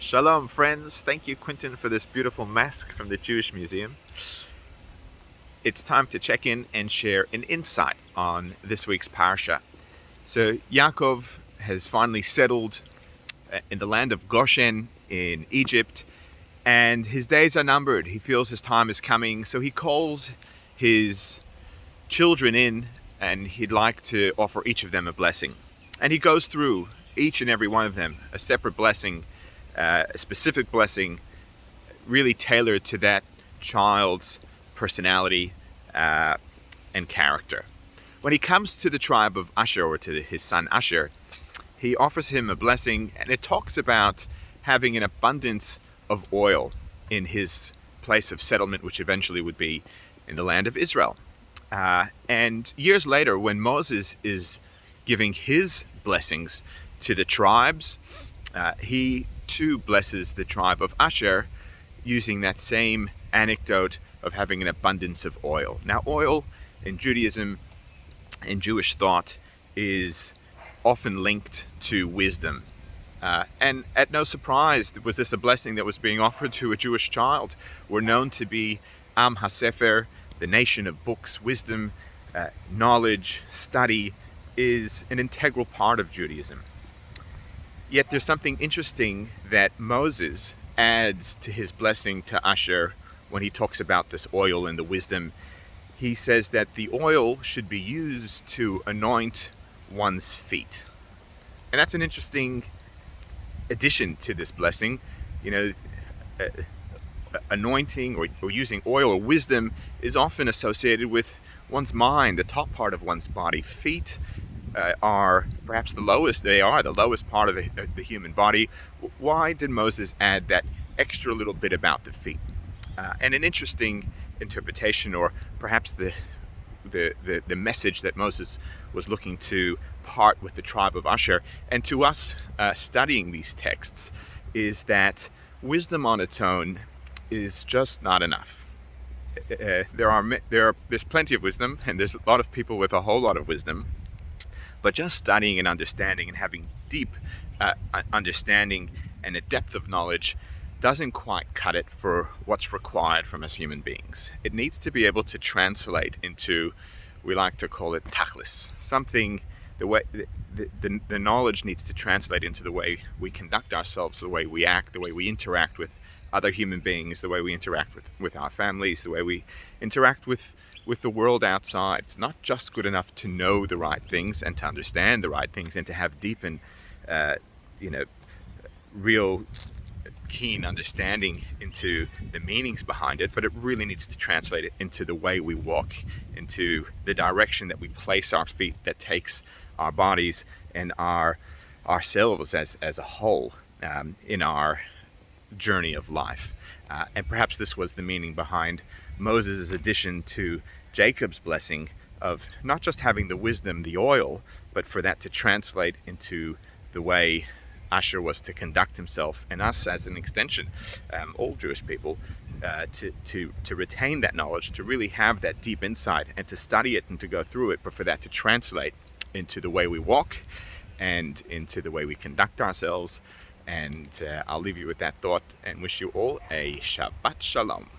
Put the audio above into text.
Shalom, friends. Thank you, Quentin, for this beautiful mask from the Jewish Museum. It's time to check in and share an insight on this week's Parsha. So, Yaakov has finally settled in the land of Goshen in Egypt, and his days are numbered. He feels his time is coming, so he calls his children in, and he'd like to offer each of them a blessing. And he goes through each and every one of them, a separate blessing, a specific blessing, really tailored to that child's personality and character. When he comes to the tribe of Asher, or to his son Asher, he offers him a blessing, and it talks about having an abundance of oil in his place of settlement, which eventually would be in the land of Israel. And years later, when Moses is giving his blessings to the tribes, he too blesses the tribe of Asher using that same anecdote of having an abundance of oil. Now, oil in Judaism and Jewish thought is often linked to wisdom. And at no surprise was this a blessing that was being offered to a Jewish child. We're known to be Am HaSefer, the nation of books. Wisdom, knowledge, study is an integral part of Judaism. Yet there's something interesting that Moses adds to his blessing to Asher when he talks about this oil and the wisdom. He says that the oil should be used to anoint one's feet. And that's an interesting addition to this blessing. You know, anointing or using oil or wisdom is often associated with one's mind, the top part of one's body. Feet are perhaps the lowest part of the human body. Why did Moses add that extra little bit about the feet? And an interesting interpretation, or perhaps the message that Moses was looking to part with the tribe of Asher and to us studying these texts, is that wisdom on its own is just not enough. There's plenty of wisdom, and there's a lot of people with a whole lot of wisdom. But just studying and understanding and having deep understanding and a depth of knowledge doesn't quite cut it for what's required from us human beings. It needs to be able to translate into, we like to call it tachlis, something, the knowledge needs to translate into the way we conduct ourselves, the way we act, the way we interact with other human beings, the way we interact with our families, the way we interact with the world outside. It's not just good enough to know the right things and to understand the right things and to have deep and real keen understanding into the meanings behind it, but it really needs to translate it into the way we walk, into the direction that we place our feet, that takes our bodies and ourselves as a whole in our journey of life. And perhaps this was the meaning behind Moses' addition to Jacob's blessing of not just having the wisdom, the oil, but for that to translate into the way Asher was to conduct himself, and us as an extension, all Jewish people, to retain that knowledge, to really have that deep insight and to study it and to go through it, but for that to translate into the way we walk and into the way we conduct ourselves. And I'll leave you with that thought and wish you all a Shabbat Shalom.